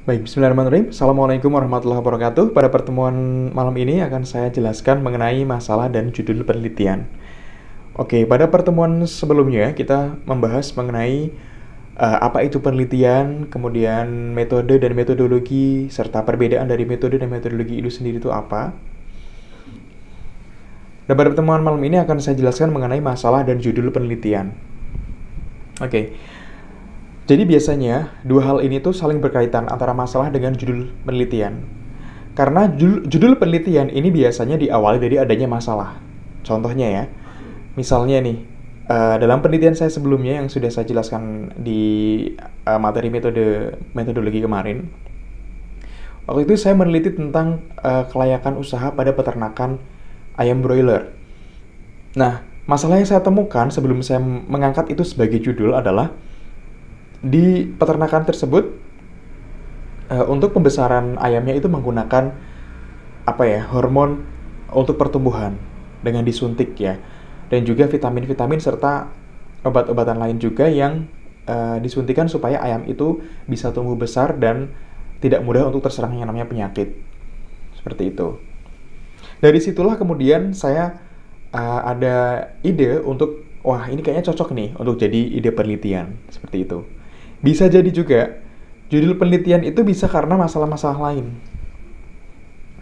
Baik, bismillahirrahmanirrahim. Assalamualaikum warahmatullahi wabarakatuh. Pada pertemuan malam ini akan saya jelaskan mengenai masalah dan judul penelitian. Oke, pada pertemuan sebelumnya kita membahas mengenai apa itu penelitian, kemudian metode dan metodologi, serta perbedaan dari metode dan metodologi itu sendiri itu apa. Dan pada pertemuan malam ini akan saya jelaskan mengenai masalah dan judul penelitian. Oke. Jadi biasanya dua hal ini tuh saling berkaitan antara masalah dengan judul penelitian. Karena judul penelitian ini biasanya diawali dari adanya masalah. Contohnya ya, misalnya nih, dalam penelitian saya sebelumnya yang sudah saya jelaskan di materi metodologi kemarin, waktu itu saya meneliti tentang kelayakan usaha pada peternakan ayam broiler. Nah, masalah yang saya temukan sebelum saya mengangkat itu sebagai judul adalah di peternakan tersebut, untuk pembesaran ayamnya itu menggunakan hormon untuk pertumbuhan dengan disuntik ya, dan juga vitamin-vitamin serta obat-obatan lain juga yang disuntikan supaya ayam itu bisa tumbuh besar dan tidak mudah untuk terserang yang namanya penyakit. Seperti itu. Dari situlah kemudian saya ada ide untuk, wah ini kayaknya cocok nih untuk jadi ide penelitian, seperti itu. Bisa jadi juga, judul penelitian itu bisa karena masalah-masalah lain.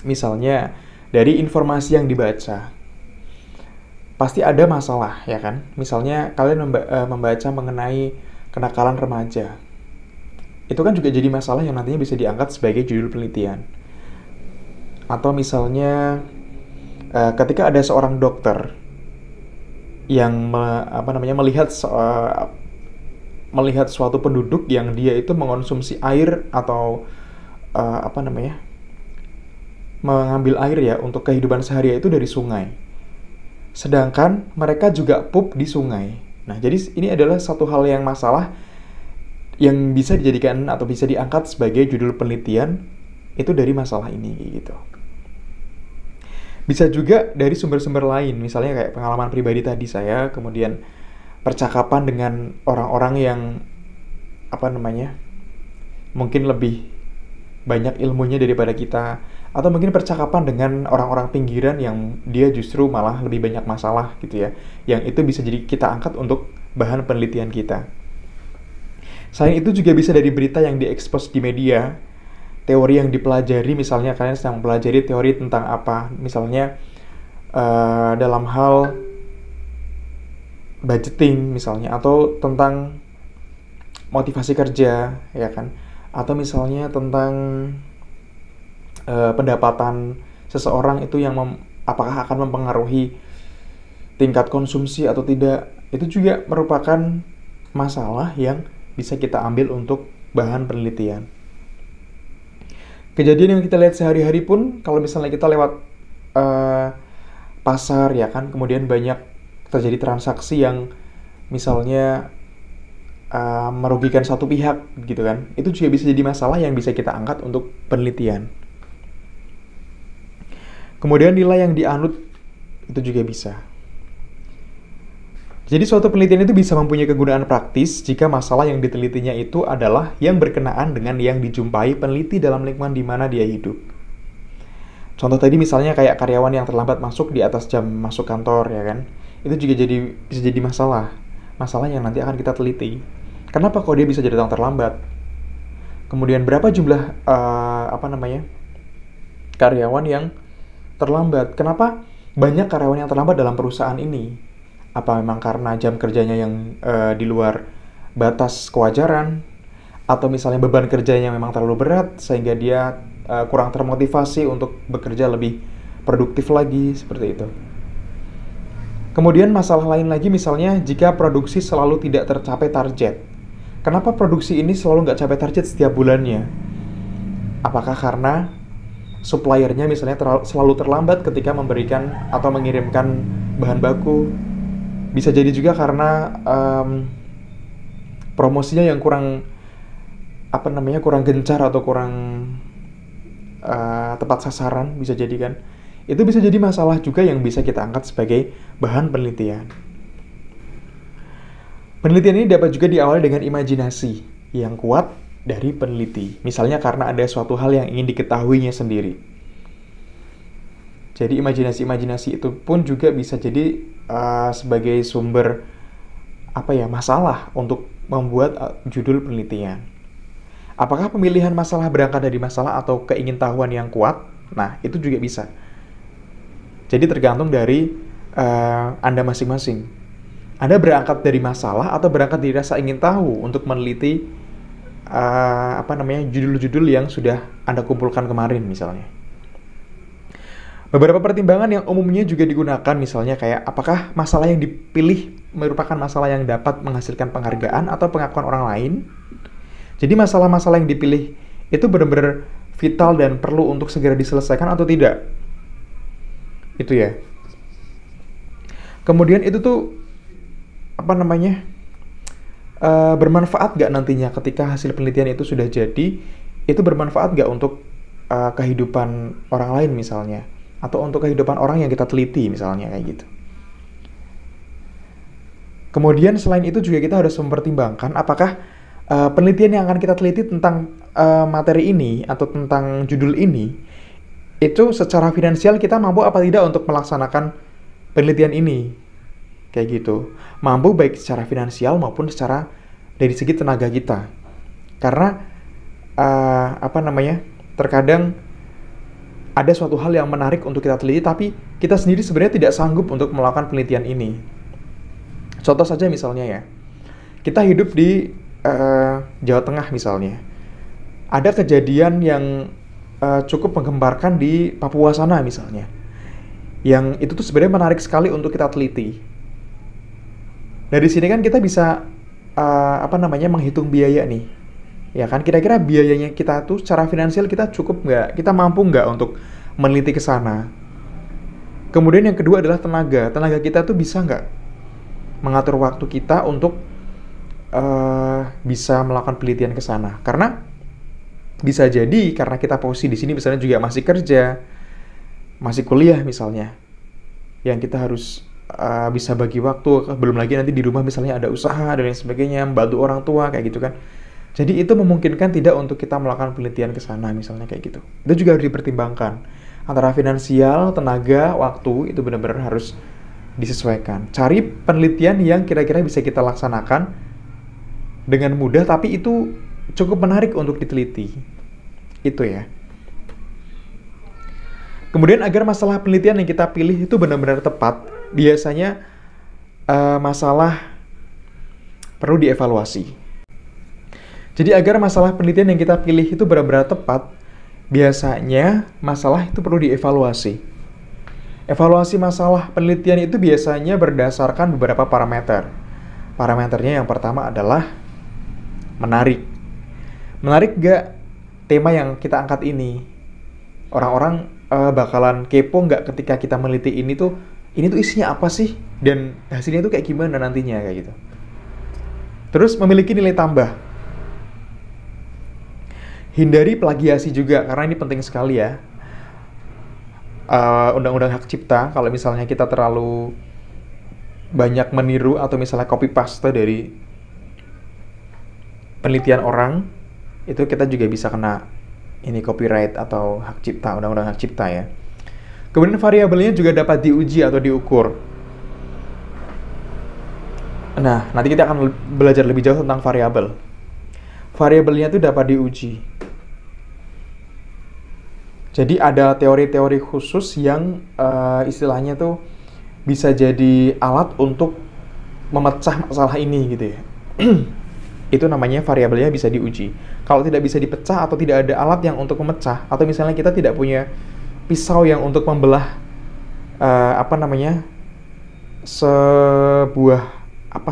Misalnya, dari informasi yang dibaca. Pasti ada masalah, ya kan? Misalnya, kalian membaca mengenai kenakalan remaja. Itu kan juga jadi masalah yang nantinya bisa diangkat sebagai judul penelitian. Atau misalnya, ketika ada seorang dokter yang melihat suatu penduduk yang dia itu mengonsumsi air atau mengambil air ya untuk kehidupan sehari-hari itu dari sungai. Sedangkan mereka juga pup di sungai. Nah, jadi ini adalah satu hal yang masalah yang bisa dijadikan atau bisa diangkat sebagai judul penelitian itu dari masalah ini gitu. Bisa juga dari sumber-sumber lain, misalnya kayak pengalaman pribadi tadi saya, kemudian percakapan dengan orang-orang yang mungkin lebih banyak ilmunya daripada kita, atau mungkin percakapan dengan orang-orang pinggiran yang dia justru malah lebih banyak masalah gitu ya, yang itu bisa jadi kita angkat untuk bahan penelitian kita. Selain itu juga bisa dari berita yang diekspos di media, teori yang dipelajari, misalnya kalian sedang mempelajari teori tentang apa, misalnya dalam hal budgeting misalnya, atau tentang motivasi kerja ya kan, atau misalnya tentang pendapatan seseorang itu yang apakah akan mempengaruhi tingkat konsumsi atau tidak. Itu juga merupakan masalah yang bisa kita ambil untuk bahan penelitian. Kejadian yang kita lihat sehari-hari pun, kalau misalnya kita lewat pasar ya kan, kemudian banyak terjadi transaksi yang misalnya merugikan satu pihak gitu kan, itu juga bisa jadi masalah yang bisa kita angkat untuk penelitian. Kemudian nilai yang dianut itu juga bisa. Jadi suatu penelitian itu bisa mempunyai kegunaan praktis jika masalah yang ditelitinya itu adalah yang berkenaan dengan yang dijumpai peneliti dalam lingkungan di mana dia hidup. Contoh tadi misalnya kayak karyawan yang terlambat masuk di atas jam masuk kantor ya kan, itu juga bisa jadi masalah yang nanti akan kita teliti. Kenapa kok dia bisa datang terlambat? Kemudian berapa jumlah karyawan yang terlambat? Kenapa banyak karyawan yang terlambat dalam perusahaan ini? Apa memang karena jam kerjanya yang di luar batas kewajaran, atau misalnya beban kerjanya memang terlalu berat sehingga dia kurang termotivasi untuk bekerja lebih produktif lagi, seperti itu. Kemudian masalah lain lagi, misalnya jika produksi selalu tidak tercapai target. Kenapa produksi ini selalu nggak capai target setiap bulannya? Apakah karena suppliernya misalnya selalu terlambat ketika memberikan atau mengirimkan bahan baku? Bisa jadi juga karena promosinya yang kurang gencar atau kurang tepat sasaran, bisa jadi kan. Itu bisa jadi masalah juga yang bisa kita angkat sebagai bahan penelitian. Penelitian ini dapat juga diawali dengan imajinasi yang kuat dari peneliti. Misalnya karena ada suatu hal yang ingin diketahuinya sendiri. Jadi imajinasi-imajinasi itu pun juga bisa jadi sebagai sumber masalah untuk membuat judul penelitian. Apakah pemilihan masalah berangkat dari masalah atau keingintahuan yang kuat? Nah, itu juga bisa. Jadi tergantung dari Anda masing-masing. Anda berangkat dari masalah atau berangkat dari rasa ingin tahu untuk meneliti judul-judul yang sudah Anda kumpulkan kemarin misalnya. Beberapa pertimbangan yang umumnya juga digunakan misalnya kayak apakah masalah yang dipilih merupakan masalah yang dapat menghasilkan penghargaan atau pengakuan orang lain. Jadi masalah-masalah yang dipilih itu benar-benar vital dan perlu untuk segera diselesaikan atau tidak. Itu ya. Kemudian itu tuh bermanfaat gak nantinya ketika hasil penelitian itu sudah jadi, itu bermanfaat gak untuk kehidupan orang lain misalnya, atau untuk kehidupan orang yang kita teliti misalnya kayak gitu. Kemudian selain itu juga kita harus mempertimbangkan apakah penelitian yang akan kita teliti tentang materi ini atau tentang judul ini itu secara finansial kita mampu apa tidak untuk melaksanakan penelitian ini. Kayak gitu. Mampu baik secara finansial maupun secara dari segi tenaga kita. Karena terkadang ada suatu hal yang menarik untuk kita teliti tapi kita sendiri sebenarnya tidak sanggup untuk melakukan penelitian ini. Contoh saja misalnya ya. Kita hidup di Jawa Tengah misalnya. Ada kejadian yang cukup menggemparkan di Papua sana misalnya. Yang itu tuh sebenarnya menarik sekali untuk kita teliti. Dari sini kan kita bisa menghitung biaya nih. Ya kan, kira-kira biayanya kita tuh secara finansial kita cukup nggak? Kita mampu nggak untuk meneliti ke sana? Kemudian yang kedua adalah tenaga. Tenaga kita tuh bisa nggak mengatur waktu kita untuk bisa melakukan penelitian ke sana? Karena bisa jadi karena kita posisi di sini misalnya juga masih kerja, masih kuliah misalnya, yang kita harus bisa bagi waktu, belum lagi nanti di rumah misalnya ada usaha dan lain sebagainya, membantu orang tua kayak gitu kan. Jadi itu memungkinkan tidak untuk kita melakukan penelitian ke sana misalnya kayak gitu. Itu juga harus dipertimbangkan. Antara finansial, tenaga, waktu itu benar-benar harus disesuaikan. Cari penelitian yang kira-kira bisa kita laksanakan dengan mudah tapi itu cukup menarik untuk diteliti. Itu ya. Kemudian agar masalah penelitian yang kita pilih itu benar-benar tepat, biasanya masalah perlu dievaluasi. Jadi agar masalah penelitian yang kita pilih itu benar-benar tepat, biasanya masalah itu perlu dievaluasi. Evaluasi masalah penelitian itu biasanya berdasarkan beberapa parameter. Parameternya yang pertama adalah menarik. Menarik gak tema yang kita angkat ini? Orang-orang bakalan kepo nggak ketika kita meneliti ini tuh isinya apa sih dan hasilnya tuh kayak gimana nantinya kayak gitu. Terus memiliki nilai tambah. Hindari plagiasi juga karena ini penting sekali ya. Undang-undang hak cipta kalau misalnya kita terlalu banyak meniru atau misalnya copy paste dari penelitian orang, itu kita juga bisa kena ini copyright atau hak cipta, undang-undang hak cipta ya. Kemudian variabelnya juga dapat diuji atau diukur. Nah, nanti kita akan belajar lebih jauh tentang variabel. Variabelnya itu dapat diuji. Jadi ada teori-teori khusus yang istilahnya tuh bisa jadi alat untuk memecah masalah ini gitu ya. Itu namanya variabelnya bisa diuji. Kalau tidak bisa dipecah atau tidak ada alat yang untuk memecah, atau misalnya kita tidak punya pisau yang untuk membelah sebuah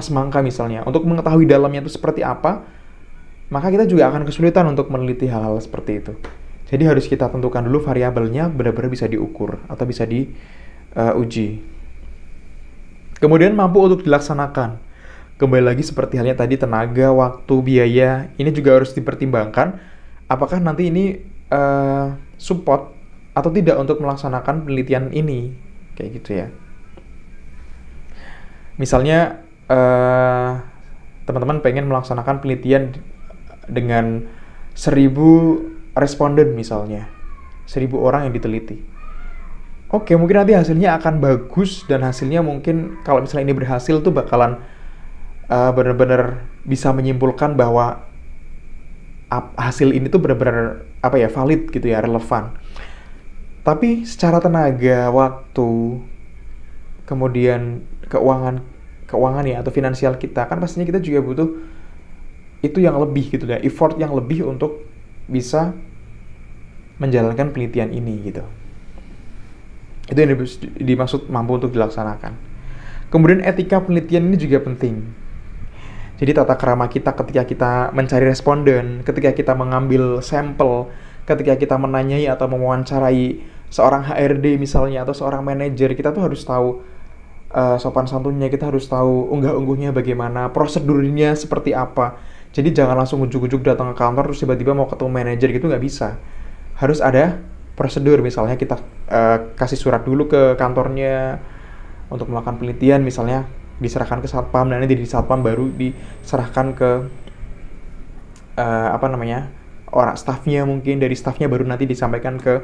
semangka misalnya, untuk mengetahui dalamnya itu seperti apa, maka kita juga akan kesulitan untuk meneliti hal-hal seperti itu. Jadi harus kita tentukan dulu variabelnya benar-benar bisa diukur atau bisa diuji. Kemudian mampu untuk dilaksanakan. Kembali lagi seperti halnya tadi tenaga, waktu, biaya, ini juga harus dipertimbangkan apakah nanti ini support atau tidak untuk melaksanakan penelitian ini, kayak gitu ya. Misalnya teman-teman pengen melaksanakan penelitian dengan 1000 responden misalnya, 1000 orang yang diteliti. Oke, mungkin nanti hasilnya akan bagus, dan hasilnya mungkin kalau misalnya ini berhasil tuh bakalan benar-benar bisa menyimpulkan bahwa hasil ini tuh benar-benar valid gitu ya, relevan. Tapi secara tenaga, waktu, kemudian keuangan ya atau finansial kita, kan pastinya kita juga butuh itu yang lebih gitu ya, effort yang lebih untuk bisa menjalankan penelitian ini gitu. Itu yang dimaksud mampu untuk dilaksanakan. Kemudian etika penelitian ini juga penting. Jadi tata krama kita ketika kita mencari responden, ketika kita mengambil sampel, ketika kita menanyai atau mewawancarai seorang HRD misalnya atau seorang manajer, kita tuh harus tahu sopan santunnya, kita harus tahu unggah-ungguhnya bagaimana, prosedurnya seperti apa. Jadi jangan langsung ujuk-ujuk datang ke kantor terus tiba-tiba mau ketemu manajer gitu, nggak bisa. Harus ada prosedur, misalnya kita kasih surat dulu ke kantornya untuk melakukan penelitian, misalnya diserahkan ke satpam, dan nanti di satpam baru diserahkan ke orang staffnya, mungkin dari staffnya baru nanti disampaikan ke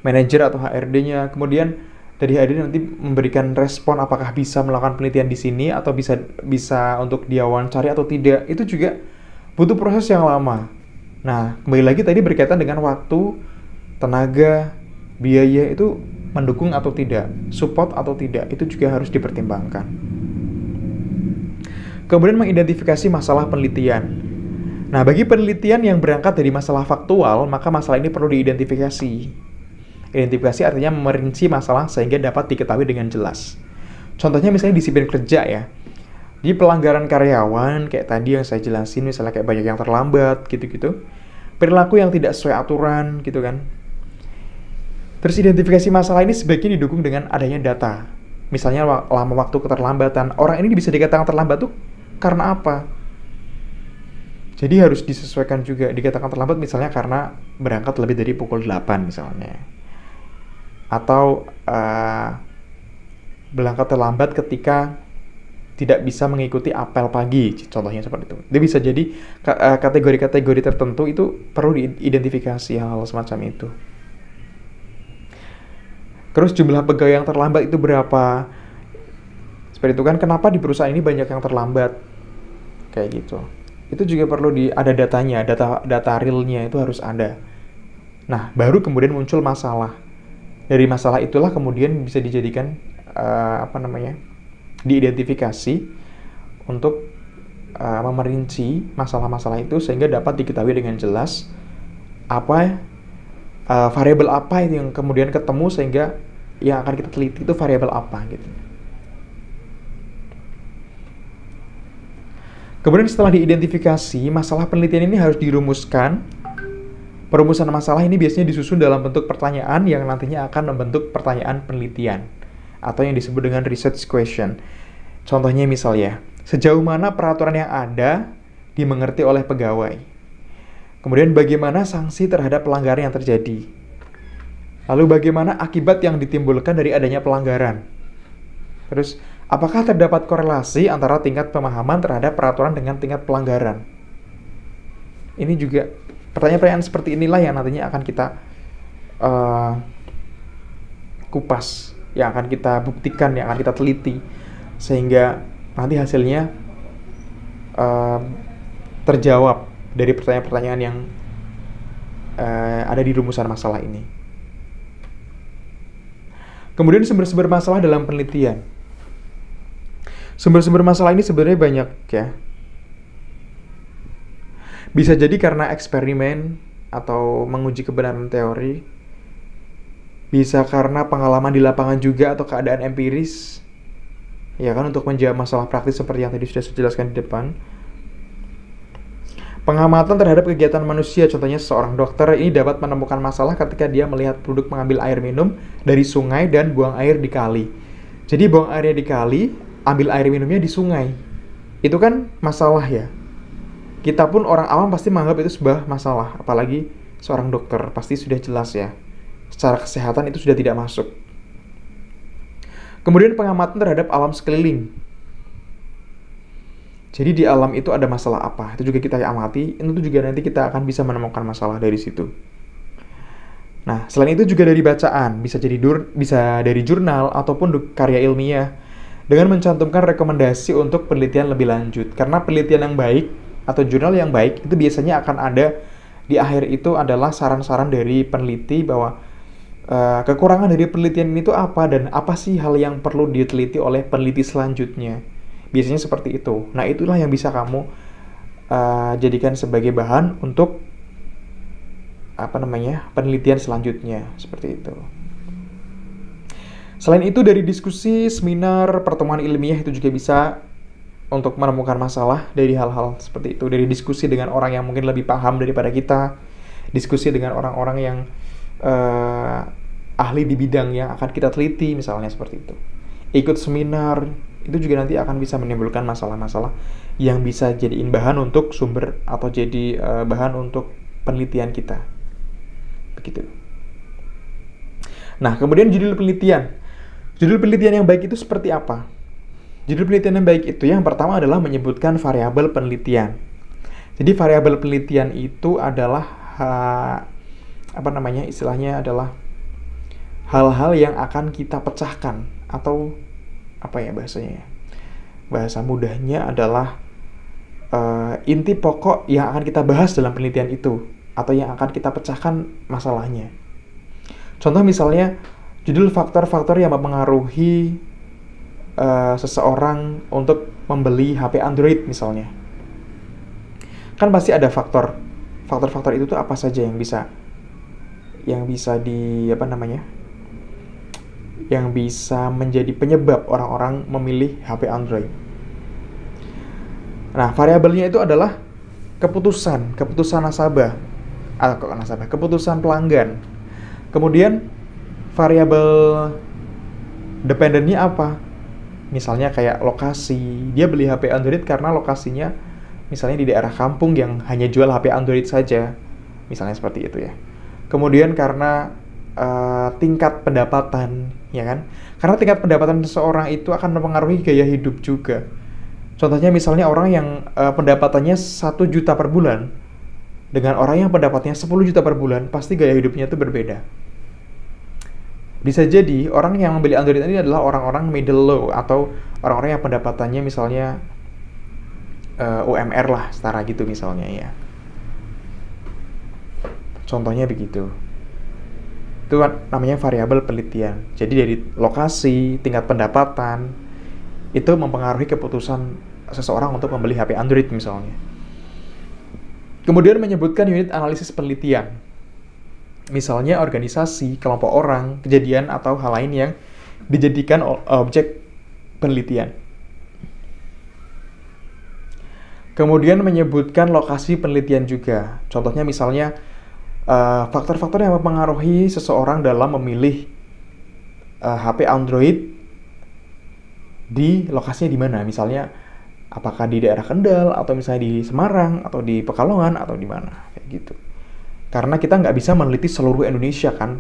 manajer atau HRD-nya. Kemudian dari HRD nanti memberikan respon apakah bisa melakukan penelitian di sini atau bisa untuk diwawancari atau tidak. Itu juga butuh proses yang lama. Nah, kembali lagi tadi berkaitan dengan waktu, tenaga, biaya itu mendukung atau tidak, support atau tidak, itu juga harus dipertimbangkan. Kemudian mengidentifikasi masalah penelitian. Nah, bagi penelitian yang berangkat dari masalah faktual, maka masalah ini perlu diidentifikasi. Identifikasi artinya merinci masalah sehingga dapat diketahui dengan jelas. Contohnya misalnya disiplin kerja ya. Di pelanggaran karyawan, kayak tadi yang saya jelasin, misalnya kayak banyak yang terlambat, gitu-gitu. Perilaku yang tidak sesuai aturan, gitu kan. Terus identifikasi masalah ini sebaiknya didukung dengan adanya data. Misalnya lama waktu keterlambatan. Orang ini bisa dikatakan terlambat tuh karena apa? Jadi harus disesuaikan juga. Dikatakan terlambat misalnya karena berangkat lebih dari pukul 8 misalnya. Atau berangkat terlambat ketika tidak bisa mengikuti apel pagi, contohnya seperti itu. Dia bisa jadi kategori-kategori tertentu itu perlu diidentifikasi hal-hal semacam itu. Terus jumlah pegawai yang terlambat itu berapa? Seperti itu kan, kenapa di perusahaan ini banyak yang terlambat? Kayak gitu. Itu juga perlu ada datanya, data realnya itu harus ada. Nah, baru kemudian muncul masalah. Dari masalah itulah kemudian bisa dijadikan diidentifikasi untuk memerinci masalah-masalah itu sehingga dapat diketahui dengan jelas variabel apa itu yang kemudian ketemu sehingga yang akan kita teliti itu variabel apa gitu. Kemudian setelah diidentifikasi, masalah penelitian ini harus dirumuskan. Perumusan masalah ini biasanya disusun dalam bentuk pertanyaan yang nantinya akan membentuk pertanyaan penelitian atau yang disebut dengan research question. Contohnya misalnya, sejauh mana peraturan yang ada dimengerti oleh pegawai? Kemudian bagaimana sanksi terhadap pelanggaran yang terjadi? Lalu bagaimana akibat yang ditimbulkan dari adanya pelanggaran? Terus, apakah terdapat korelasi antara tingkat pemahaman terhadap peraturan dengan tingkat pelanggaran? Ini juga pertanyaan-pertanyaan seperti inilah yang nantinya akan kita kupas, yang akan kita buktikan, yang akan kita teliti, sehingga nanti hasilnya terjawab dari pertanyaan-pertanyaan yang ada di rumusan masalah ini. Kemudian sumber-sumber masalah dalam penelitian. Sumber-sumber masalah ini sebenarnya banyak ya. Bisa jadi karena eksperimen atau menguji kebenaran teori. Bisa karena pengalaman di lapangan juga atau keadaan empiris. Ya kan, untuk menjawab masalah praktis seperti yang tadi sudah saya jelaskan di depan. Pengamatan terhadap kegiatan manusia, contohnya seorang dokter ini dapat menemukan masalah ketika dia melihat penduduk mengambil air minum dari sungai dan buang air di kali. Jadi buang airnya di kali, ambil air minumnya di sungai. Itu kan masalah ya. Kita pun orang awam pasti menganggap itu sebuah masalah, apalagi seorang dokter pasti sudah jelas ya. Secara kesehatan itu sudah tidak masuk. Kemudian pengamatan terhadap alam sekeliling. Jadi di alam itu ada masalah apa? Itu juga kita amati, itu juga nanti kita akan bisa menemukan masalah dari situ. Nah, selain itu juga dari bacaan, bisa dari jurnal ataupun karya ilmiah dengan mencantumkan rekomendasi untuk penelitian lebih lanjut. Karena penelitian yang baik atau jurnal yang baik itu biasanya akan ada di akhir itu adalah saran-saran dari peneliti bahwa kekurangan dari penelitian itu apa dan apa sih hal yang perlu diteliti oleh peneliti selanjutnya. Biasanya seperti itu. Nah, itulah yang bisa kamu jadikan sebagai bahan untuk penelitian selanjutnya, seperti itu. Selain itu dari diskusi, seminar, pertemuan ilmiah itu juga bisa untuk menemukan masalah dari hal-hal seperti itu. Dari diskusi dengan orang yang mungkin lebih paham daripada kita, diskusi dengan orang-orang yang ahli di bidang yang akan kita teliti, misalnya seperti itu. Ikut seminar, itu juga nanti akan bisa menimbulkan masalah-masalah yang bisa jadiin bahan untuk sumber atau jadi bahan untuk penelitian kita. Begitu. Nah, kemudian judul penelitian. Judul penelitian yang baik itu seperti apa? Judul penelitian yang baik itu yang pertama adalah menyebutkan variabel penelitian. Jadi variabel penelitian itu adalah istilahnya adalah hal-hal yang akan kita pecahkan atau bahasanya. Bahasa mudahnya adalah inti pokok yang akan kita bahas dalam penelitian itu atau yang akan kita pecahkan masalahnya. Contoh misalnya, judul faktor-faktor yang mempengaruhi seseorang untuk membeli HP Android misalnya. Kan pasti ada faktor-faktor itu tuh apa saja yang bisa yang bisa menjadi penyebab orang-orang memilih HP Android. Nah, variabelnya itu adalah keputusan keputusan pelanggan. Kemudian variabel dependennya apa? Misalnya kayak lokasi. Dia beli HP Android karena lokasinya misalnya di daerah kampung yang hanya jual HP Android saja. Misalnya seperti itu ya. Kemudian karena tingkat pendapatan, ya kan? Karena tingkat pendapatan seseorang itu akan mempengaruhi gaya hidup juga. Contohnya misalnya orang yang pendapatannya 1 juta per bulan dengan orang yang pendapatnya 10 juta per bulan, pasti gaya hidupnya itu berbeda. Bisa jadi orang yang membeli Android ini adalah orang-orang middle low atau orang-orang yang pendapatannya misalnya UMR lah, setara gitu misalnya ya. Contohnya begitu. Itu namanya variabel penelitian. Jadi dari lokasi, tingkat pendapatan, itu mempengaruhi keputusan seseorang untuk membeli HP Android misalnya. Kemudian menyebutkan unit analisis penelitian. Misalnya organisasi, kelompok orang, kejadian, atau hal lain yang dijadikan objek penelitian. Kemudian menyebutkan lokasi penelitian juga. Contohnya misalnya faktor-faktor yang mempengaruhi seseorang dalam memilih HP Android di lokasinya di mana. Misalnya apakah di daerah Kendal, atau misalnya di Semarang, atau di Pekalongan, atau di mana, kayak gitu. Karena kita nggak bisa meneliti seluruh Indonesia kan,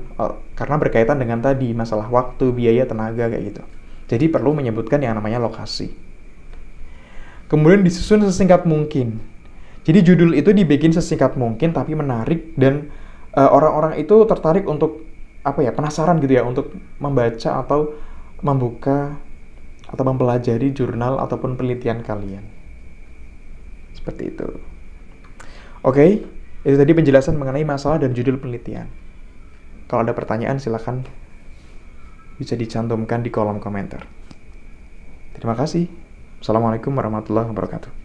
karena berkaitan dengan tadi masalah waktu, biaya, tenaga, kayak gitu. Jadi perlu menyebutkan yang namanya lokasi. Kemudian disusun sesingkat mungkin. Jadi judul itu dibikin sesingkat mungkin tapi menarik dan orang-orang itu tertarik untuk penasaran gitu ya untuk membaca atau membuka atau mempelajari jurnal ataupun penelitian kalian. Seperti itu. Oke, itu tadi penjelasan mengenai masalah dan judul penelitian. Kalau ada pertanyaan silakan bisa dicantumkan di kolom komentar. Terima kasih. Assalamualaikum warahmatullahi wabarakatuh.